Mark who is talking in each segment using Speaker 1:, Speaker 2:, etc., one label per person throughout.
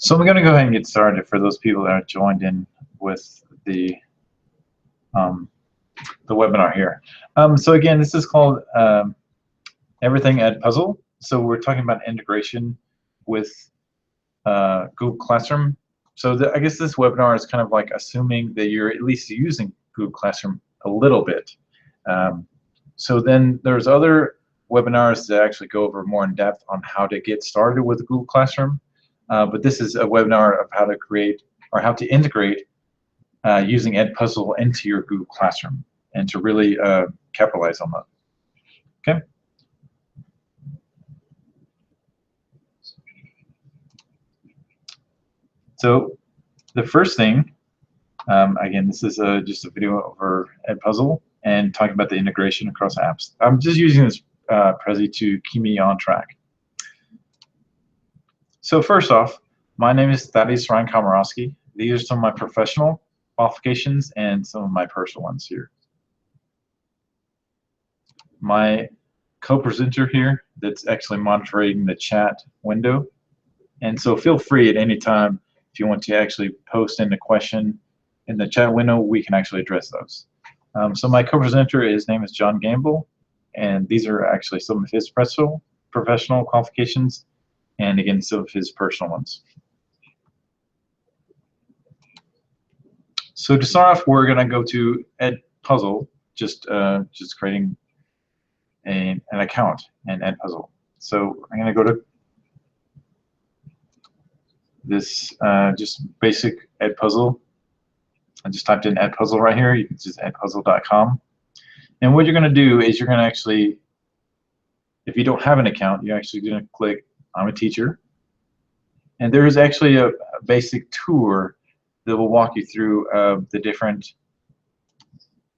Speaker 1: So I'm going to go ahead and get started for those people that are joined in with the webinar here. So again, this is called Everything EDpuzzle. So we're talking about integration with Google Classroom. So I guess this webinar is kind of like assuming that you're at least using Google Classroom a little bit. So then there's other webinars that actually go over more in depth on how to get started with Google Classroom. But this is a webinar of how to create or how to integrate using EDpuzzle into your Google Classroom and to really capitalize on that. Okay. So the first thing, again, this is just a video over EDpuzzle and talking about the integration across apps. I'm just using this Prezi to keep me on track. So first off, my name is Thaddeus Ryan Komorowski. These are some of my professional qualifications and some of my personal ones here. My co-presenter here that's actually monitoring the chat window. And so feel free at any time if you want to actually post in a question in the chat window, we can actually address those. So my co-presenter, his name is John Gamble, and these are actually some of his professional qualifications, and again, some of his personal ones. So to start off, we're going to go to EDpuzzle, just creating an account in EDpuzzle. So I'm going to go to this just basic EDpuzzle. I just typed in EDpuzzle right here. You can just edpuzzle.com. And what you're going to do is you're going to actually, if you don't have an account, you're actually going to click I'm a teacher. And there is actually a basic tour that will walk you through the different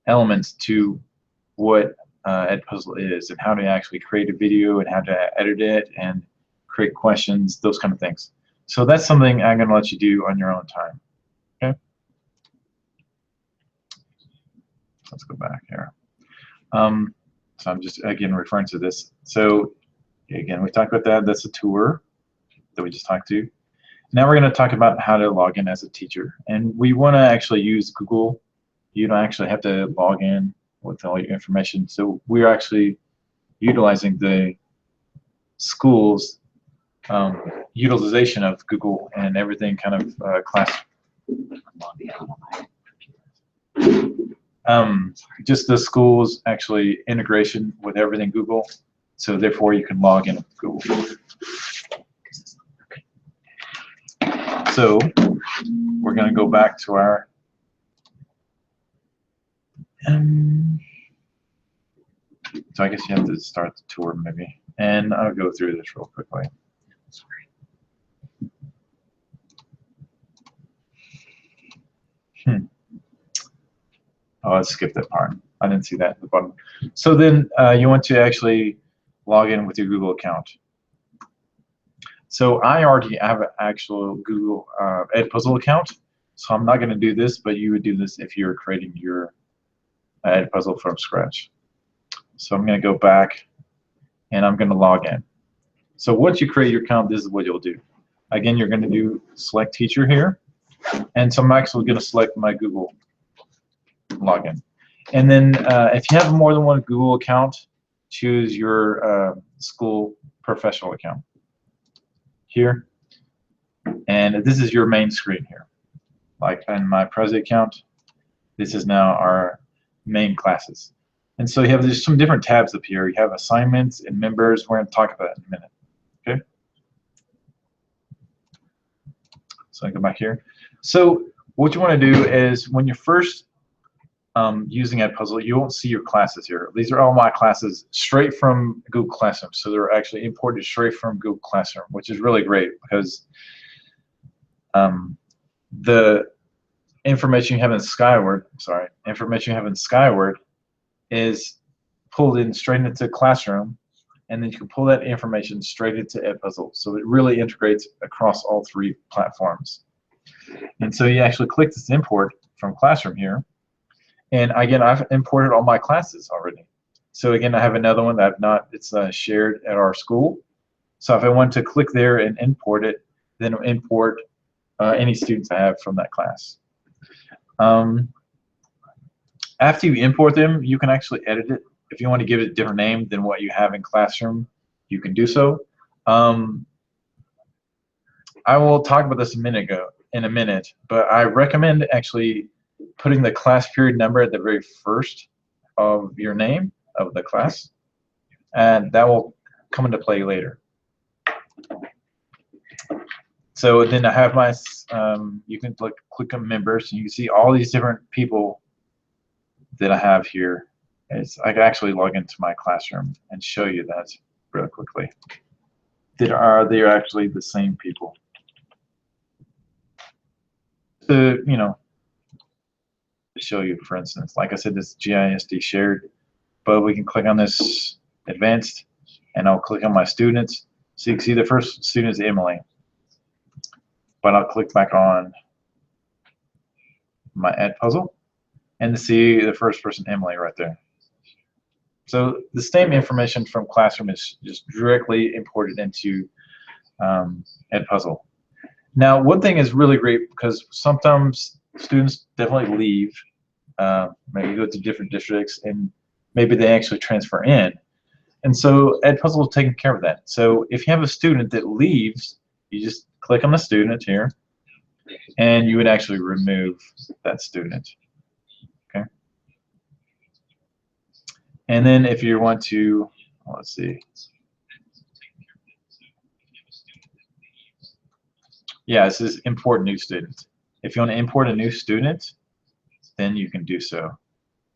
Speaker 1: elements to what EDpuzzle is and how to actually create a video and how to edit it and create questions, those kind of things. So that's something I'm going to let you do on your own time. Okay. Let's go back here. So I'm just again referring to this. So again, we talked about that. That's a tour that we just talked to. Now we're going to talk about how to log in as a teacher. And we want to actually use Google. You don't actually have to log in with all your information. So we're actually utilizing the school's utilization of Google and everything kind of class. Just the school's actually integration with everything Google. So therefore you can log in with Google. So we're going to go back to our so I guess you have to start the tour maybe, and I'll go through this real quickly. Oh, let's skip that part. I didn't see that at the bottom. So then you want to actually log in with your Google account. So I already have an actual Google EDpuzzle account, so I'm not going to do this, but you would do this if you're creating your EDpuzzle from scratch. So I'm going to go back and I'm going to log in. So once you create your account, this is what you'll do. Again, you're going to do select teacher here, and so I'm actually going to select my Google login. And then if you have more than one Google account, choose your school professional account here, and this is your main screen here. Like in my Prezi account, this is now our main classes. And so you have there's some different tabs up here. You have assignments and members. We're going to talk about it in a minute. Okay. So I go back here. So what you want to do is when you're first using EDpuzzle, you won't see your classes here. These are all my classes straight from Google Classroom. So they're actually imported straight from Google Classroom, which is really great because the information you have in Skyward, is pulled in straight into Classroom, and then you can pull that information straight into EDpuzzle. So it really integrates across all three platforms. And so you actually click this import from Classroom here. And again, I've imported all my classes already. So again, I have another one that I've not, it's shared at our school. So if I want to click there and import it, then it'll import any students I have from that class. After you import them, you can actually edit it. If you want to give it a different name than what you have in Classroom, you can do so. I will talk about this in a minute, but I recommend actually putting the class period number at the very first of your name of the class, and that will come into play later. So then I have my, you can click on members, and you can see all these different people that I have here. I can actually log into my Classroom and show you that real quickly. They are actually the same people. To, you know, to show you, for instance, like I said, this GISD shared, but we can click on this advanced, and I'll click on my students. So you can see the first student is Emily, but I'll click back on my EDpuzzle and to see the first person, Emily, right there. So the same information from Classroom is just directly imported into EDpuzzle. Now, one thing is really great because sometimes students definitely leave, maybe go to different districts, and maybe they actually transfer in. And so EDpuzzle is taking care of that. So if you have a student that leaves, you just click on the student here, and you would actually remove that student. Okay. And then if you want to, let's see. Yeah, this is import new student. If you want to import a new student, then you can do so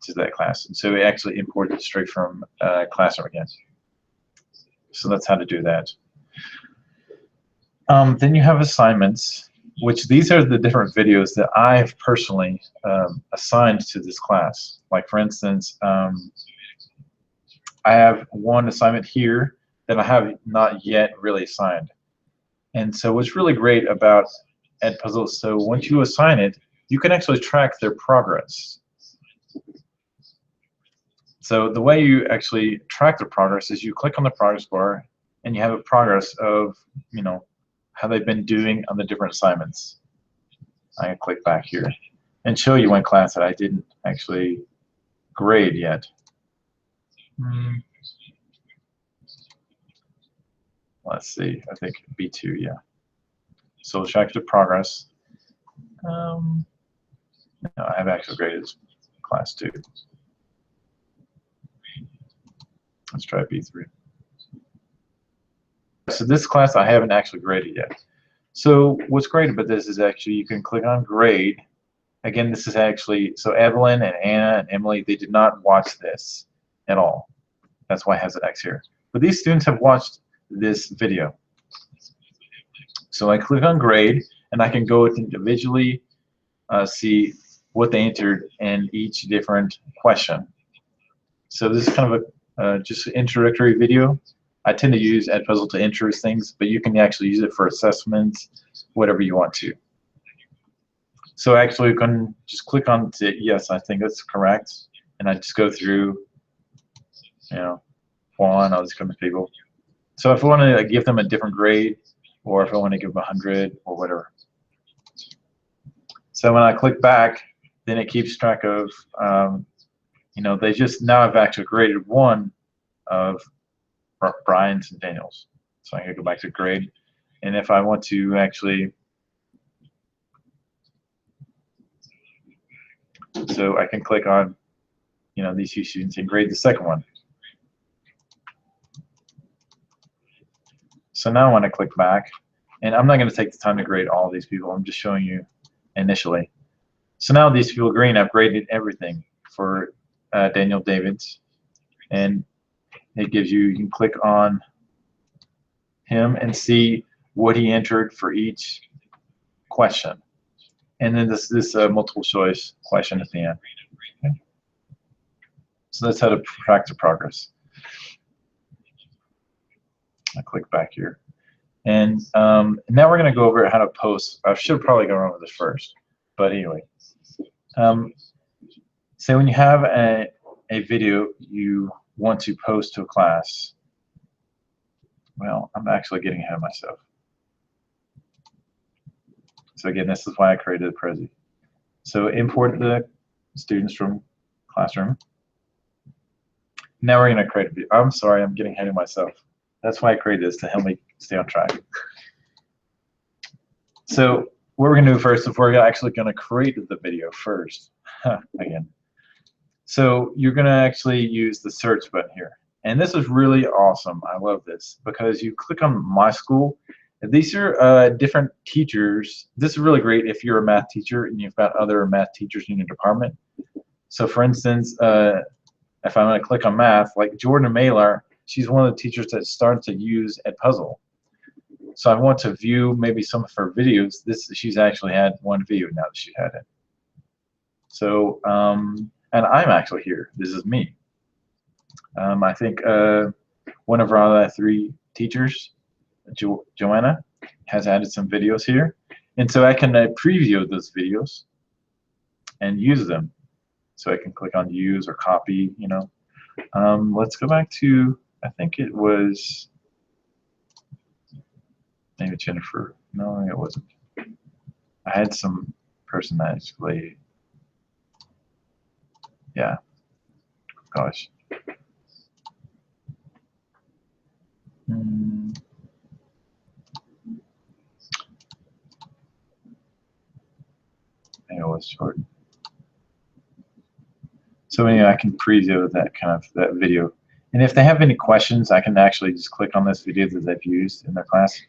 Speaker 1: to that class. And so we actually import it straight from Classroom again. So that's how to do that. Then you have assignments, which these are the different videos that I've personally assigned to this class. Like for instance, I have one assignment here that I have not yet really assigned. And so what's really great about EDpuzzle, so once you assign it, you can actually track their progress. So the way you actually track the progress is you click on the progress bar, and you have a progress of, you know, how they've been doing on the different assignments. I can click back here and show you one class that I didn't actually grade yet. Let's see, I think B2, yeah. So track the progress. No, I have actually graded class 2. Let's try B3. So this class I haven't actually graded yet. So what's great about this is actually you can click on grade. Again, this is actually, so Evelyn and Anna and Emily, they did not watch this at all. That's why it has an X here. But these students have watched this video. So I click on grade, and I can go individually see what they entered in each different question. So this is kind of a just an introductory video. I tend to use EDpuzzle to introduce things, but you can actually use it for assessments, whatever you want to. So actually you can just click on to, yes, I think that's correct, and I just go through, you know, one, all these kind of people. So if I want to give them a different grade, or if I want to give them 100 or whatever. So when I click back, then it keeps track of, you know, they just now have actually graded one of Brian's and Daniel's. So I'm going to go back to grade, and if I want to actually, so I can click on, you know, these two students and grade the second one. So now when I click back, and I'm not going to take the time to grade all these people, I'm just showing you initially. So now these people green, I've graded everything for Daniel Davids, and it gives you, you can click on him and see what he entered for each question. And then this multiple choice question at the end. Okay. So that's how to track the progress. I click back here. And now we're going to go over how to post. I should probably go over this first. But anyway. Say when you have a video you want to post to a class. Well, I'm actually getting ahead of myself. So again, this is why I created a Prezi. So import the students from classroom. Now we're going to create a video. I'm sorry, I'm getting ahead of myself. That's why I created this, to help me stay on track. So what we're going to do first is we're actually going to create the video first. Again. So you're going to actually use the search button here. And this is really awesome. I love this because you click on My School. And these are different teachers. This is really great if you're a math teacher and you've got other math teachers in your department. So for instance, if I'm going to click on math, like Jordan Mailer, she's one of the teachers that started to use EDpuzzle. So I want to view maybe some of her videos. She's actually had one video now that she had it. So, and I'm actually here. This is me. I think one of our other 3 teachers, Joanna, has added some videos here. And so I can preview those videos and use them. So I can click on use or copy, you know. Let's go back to, I think it was maybe Jennifer. No, it wasn't. I had some person that actually, yeah, gosh. Maybe it was Jordan. So anyway, I can preview that video. And if they have any questions, I can actually just click on this video that they've used in their class.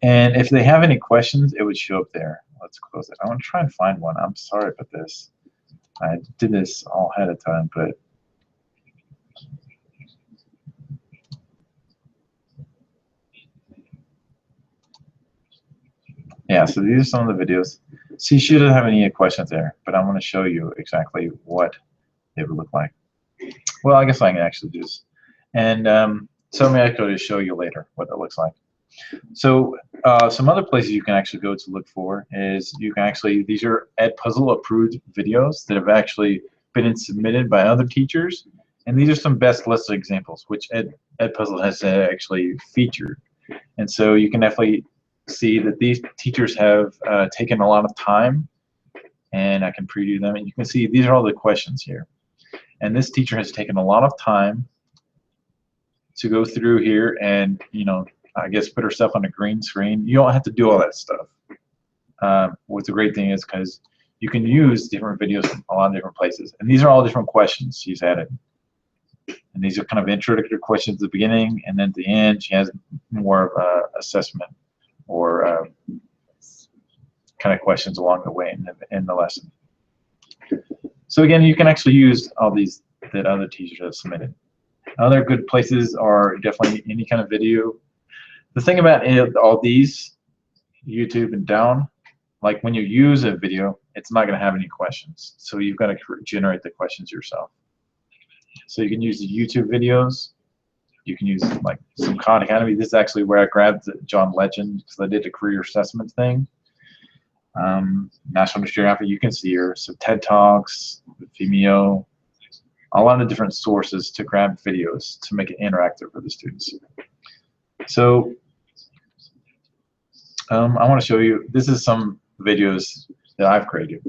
Speaker 1: And if they have any questions, it would show up there. Let's close it. I want to try and find one. I'm sorry about this. I did this all ahead of time, but yeah, so these are some of the videos. See, she doesn't have any questions there, but I'm going to show you exactly what it would look like. Well, I guess I can actually do this. And so I'm going to show you later what it looks like. So some other places you can actually go to look for is you can actually, these are EDpuzzle approved videos that have actually been submitted by other teachers. And these are some best listed examples, which EDpuzzle has actually featured. And so you can definitely see that these teachers have taken a lot of time, and I can preview them. And you can see these are all the questions here. And this teacher has taken a lot of time to go through here and, you know, I guess put herself on a green screen. You don't have to do all that stuff. What's the great thing is because you can use different videos from a lot of different places. And these are all different questions she's added. And these are kind of introductory questions at the beginning, and then at the end she has more of an assessment or kind of questions along the way in the lesson. So again, you can actually use all these that other teachers have submitted. Other good places are definitely any kind of video. The thing about all these, YouTube and down, like when you use a video, it's not going to have any questions. So you've got to generate the questions yourself. So you can use the YouTube videos. You can use like some Khan Academy. This is actually where I grabbed John Legend because I did a career assessment thing. National Geographic, you can see here. So TED Talks, Vimeo, a lot of different sources to grab videos to make it interactive for the students. So I want to show you, this is some videos that I've created.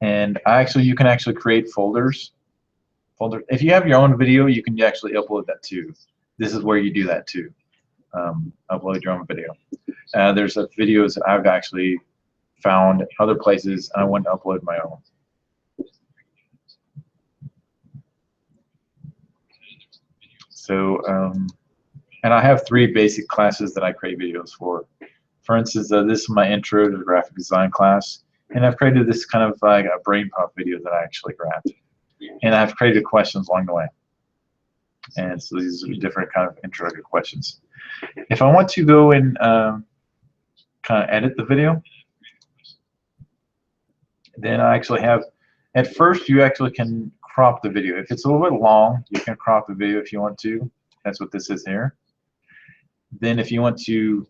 Speaker 1: And you can actually create folders. If you have your own video, you can actually upload that too. This is where you do that too. Upload your own video. There's videos that I've actually found other places, and I want to upload my own. So, and I have 3 basic classes that I create videos for. For instance, this is my intro to the graphic design class, and I've created this kind of like a brain pop video that I actually grabbed. And I've created questions along the way. And so these are different kind of introductory questions. If I want to go and kind of edit the video, then I actually have, at first you actually can crop the video. If it's a little bit long, you can crop the video if you want to. That's what this is here. Then if you want to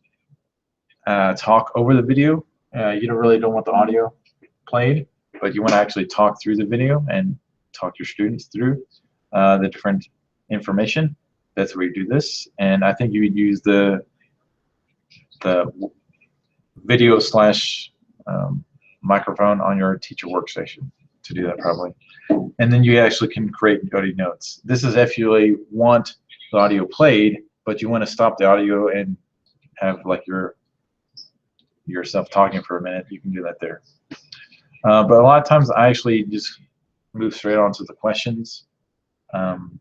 Speaker 1: talk over the video, you don't want the audio played, but you want to actually talk through the video and talk your students through the different information. That's where you do this. And I think you would use the video slash microphone on your teacher workstation to do that probably. And then you actually can create audio notes. This is if you really want the audio played, but you want to stop the audio and have like yourself talking for a minute, you can do that there. But a lot of times I actually just move straight on to the questions. And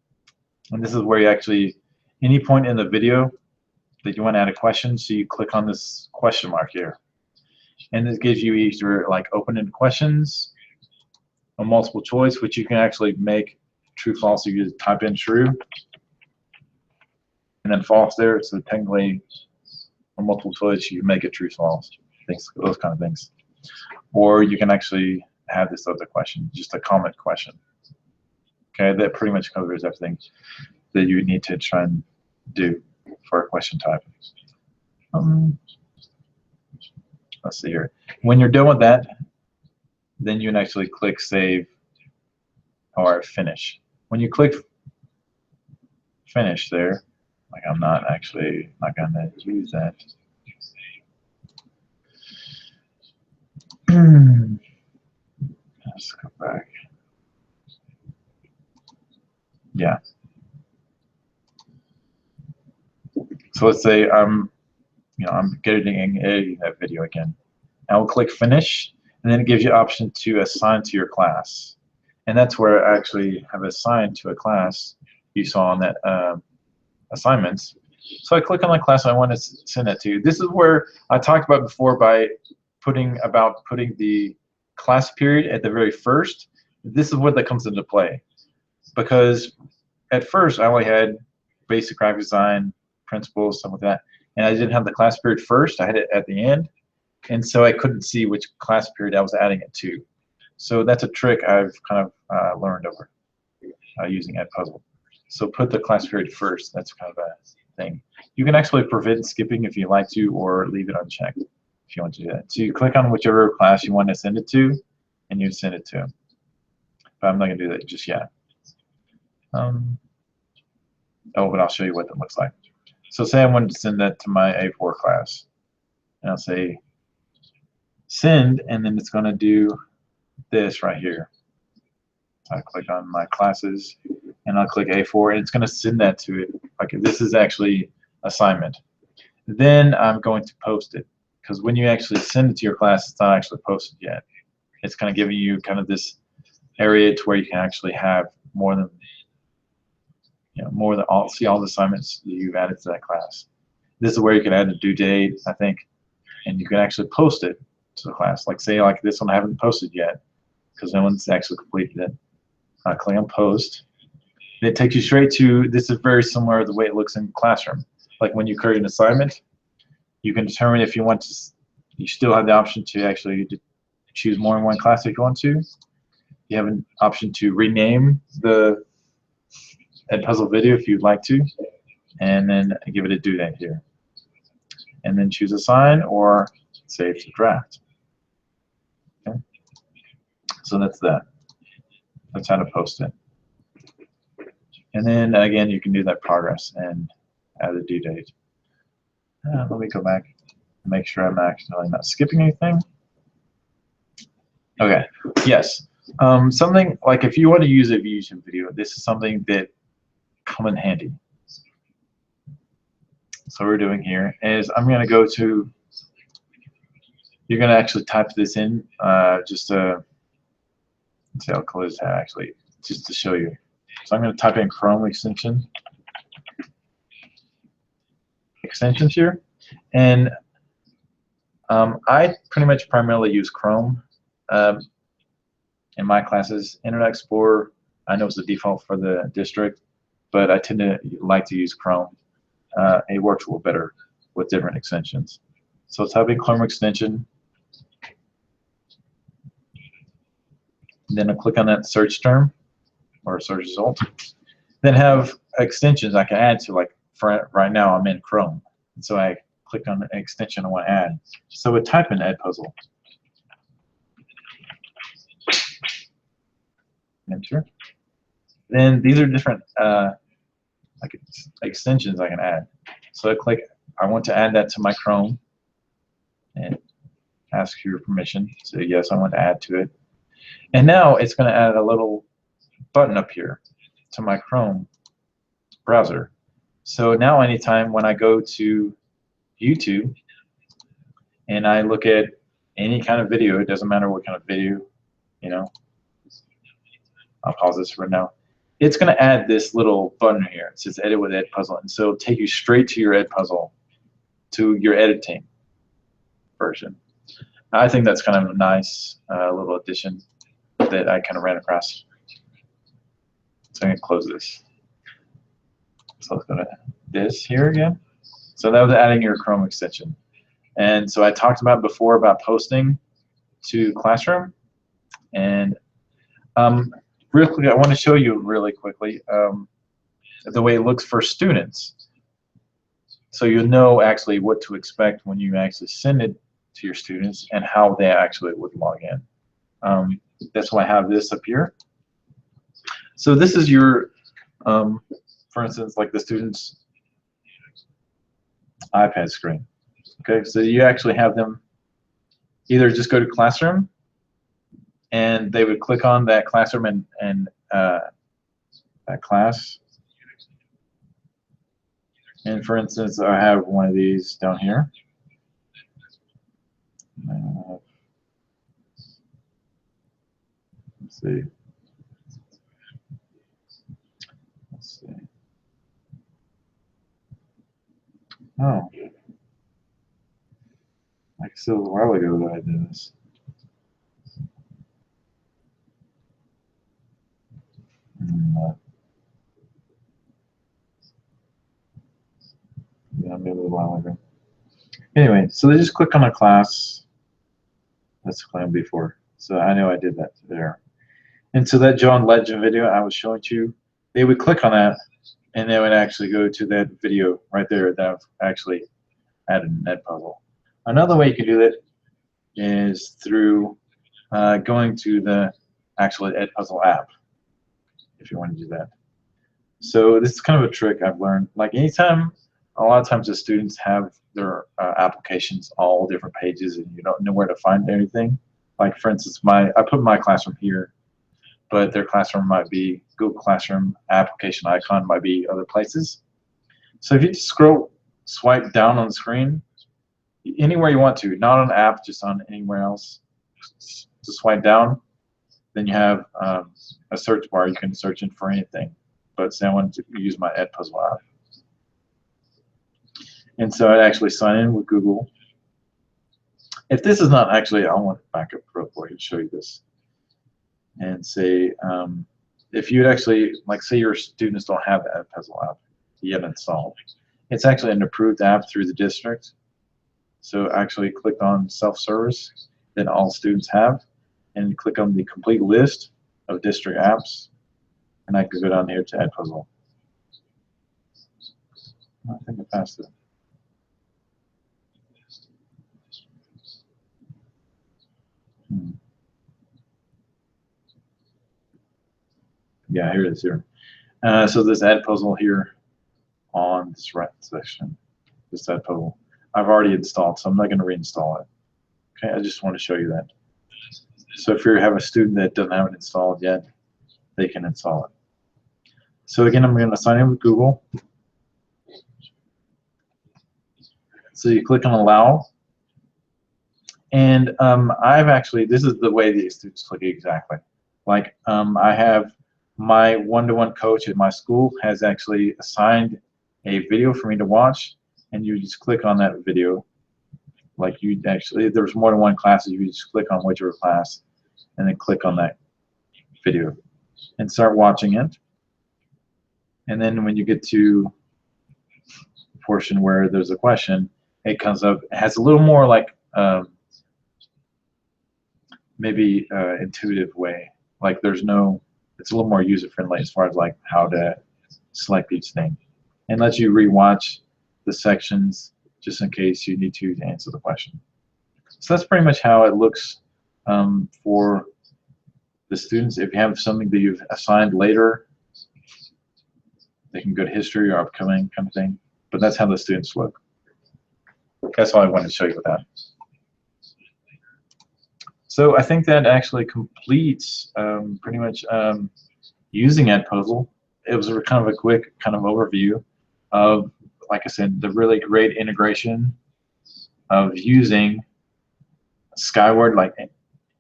Speaker 1: this is where you actually, any point in the video that you want to add a question, so you click on this question mark here. And this gives you either like open-ended questions, a multiple choice, which you can actually make true, false. So you just type in true and then false there. So technically, a multiple choice, you make it true, false, things, those kind of things. Or you can actually have this other question, just a comment question. Okay, that pretty much covers everything that you need to try and do for a question type. Let's see here. When you're done with that, then you can actually click Save or Finish. When you click Finish there, like I'm not going to use that. Let's go back. Yeah. So let's say I'm editing that video again. I will click Finish, and then it gives you option to assign to your class. And that's where I actually have assigned to a class you saw on that assignments. So I click on the class I want to send that to. This is where I talked about before by putting the class period at the very first. This is where that comes into play. Because at first I only had basic graphic design, principles, stuff like that. And I didn't have the class period first, I had it at the end. And so I couldn't see which class period I was adding it to. So that's a trick I've kind of learned over using EDpuzzle. So put the class period first. That's kind of a thing. You can actually prevent skipping if you like to, or leave it unchecked if you want to do that. So you click on whichever class you want to send it to, and you send it to them. But I'm not going to do that just yet. Oh, but I'll show you what that looks like. So say I wanted to send that to my A4 class. And I'll say send, and then it's going to do this right here. I click on my classes, and I'll click A4, and it's going to send that to it. Like this is actually assignment. Then I'm going to post it, because when you actually send it to your class, it's not actually posted yet. It's kind of giving you kind of this area to where you can actually have more than see all the assignments that you've added to that class. This is where you can add a due date, I think, and you can actually post it to the class. Like say like this one I haven't posted yet because no one's actually completed it. I click on post. It takes you straight to, this is very similar to the way it looks in Classroom. Like when you create an assignment, you can determine if you want to, you still have the option to actually choose more than one class if you want to. You have an option to rename the EDpuzzle video if you'd like to, and then give it a due date here. And then choose assign or save to draft. Okay. So that's that. That's how to post it. And then again, you can do that progress and add a due date. Let me go back and make sure I'm actually not skipping anything. Okay. Yes. Something like if you want to use a YouTube video, this is something that come in handy. So what we're doing here is I'm going to go to, you're going to actually type this in just to, let's see, I'll close that actually, just to show you. So I'm going to type in Chrome extensions here, and I pretty much primarily use Chrome in my classes. Internet Explorer, I know it's the default for the district, but I tend to like to use Chrome. It works a little better with different extensions. So type in Chrome extension, then I click on that search term or search result. Then have extensions I can add to, like for right now I'm in Chrome, and so I click on the extension I want to add. So I type in EDpuzzle. Enter. Then these are different like extensions I can add. So I click, I want to add that to my Chrome, and ask your permission. So yes, I want to add to it. And now it's going to add a little button up here to my Chrome browser. So now anytime when I go to YouTube and I look at any kind of video, it doesn't matter what kind of video, you know, I'll pause this for now. It's going to add this little button here. It says Edit with EDpuzzle, and so it'll take you straight to your EDpuzzle, to your editing version. I think that's kind of a nice little addition that I kind of ran across. So I'm going to close this. So let's go to this here again. So that was adding your Chrome extension. And so I talked about before about posting to Classroom. And real quick, I want to show you really quickly the way it looks for students. So you know actually what to expect when you actually send it to your students and how they actually would log in. That's why I have this up here. So this is your, for instance, like the student's iPad screen. Okay, so you actually have them either just go to Classroom, and they would click on that Classroom and that class. And for instance, I have one of these down here. Let's see. Let's see. Oh. Like so a while ago that I did this. Yeah, maybe a little while ago. Anyway, so they just click on a class. That's claimed before. So I know I did that there. And so that John Legend video I was showing you, they would click on that, and they would actually go to that video right there that I've actually added in EDpuzzle. Another way you can do that is through going to the actual EDpuzzle app, if you want to do that. So this is kind of a trick I've learned. Like anytime, a lot of times the students have their applications all different pages and you don't know where to find anything. Like for instance, I put my classroom here, but their classroom might be Google Classroom, application icon might be other places. So if you just swipe down on the screen, anywhere you want to, not on app, just on anywhere else, just swipe down, then you have a search bar. You can search in for anything. But say I want to use my EDpuzzle app. And so I'd actually sign in with Google. If this is not actually, I want to back up real quick and show you this. And say, if you'd actually, like say your students don't have the EDpuzzle app yet installed. It's actually an approved app through the district. So actually click on self-service that all students have, and click on the complete list of district apps. And I can go down here to EDpuzzle. I think I passed it. Yeah, here it is here. So this EDpuzzle here on this right section, this EDpuzzle, I've already installed, so I'm not going to reinstall it. Okay, I just want to show you that. So if you have a student that doesn't have it installed yet, they can install it. So again, I'm going to sign in with Google. So you click on Allow. And I've actually, this is the way the students click exactly. Like I have my one-to-one coach at my school has actually assigned a video for me to watch, and you just click on that video. Like you actually, if there's more than one class, you just click on whichever class, and then click on that video, and start watching it. And then when you get to the portion where there's a question, it comes up. It has a little more like maybe intuitive way. Like there's no, it's a little more user friendly as far as like how to select each thing, and lets you rewatch the sections just in case you need to answer the question. So that's pretty much how it looks for the students. If you have something that you've assigned later, they can go to history or upcoming kind of thing. But that's how the students look. That's all I wanted to show you with that. So I think that actually completes pretty much using EDpuzzle. It was kind of a quick kind of overview of, like I said, the really great integration of using Skyward, like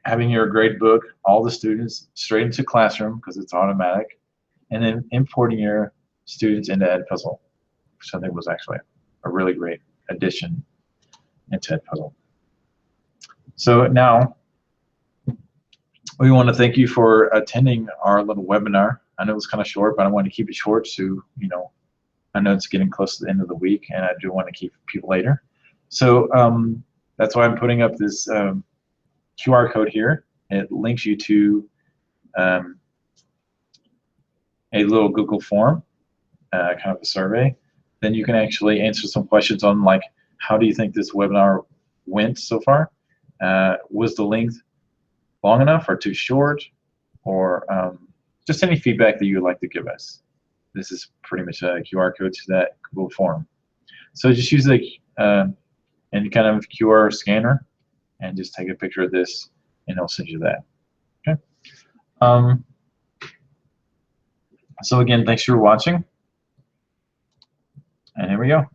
Speaker 1: having your grade book, all the students straight into Classroom because it's automatic, and then importing your students into EDpuzzle, which I think was actually a really great addition into EDpuzzle. So now we want to thank you for attending our little webinar. I know it was kind of short, but I want to keep it short, so I know it's getting close to the end of the week, and I do want to keep people later. So that's why I'm putting up this QR code here. It links you to a little Google form, kind of a survey. Then you can actually answer some questions on, like, how do you think this webinar went so far? Was the length long enough or too short? Or just any feedback that you would like to give us. This is pretty much a QR code to that Google form. So just use any kind of QR scanner and just take a picture of this, and it'll send you that. Okay. So again, thanks for watching. And here we go.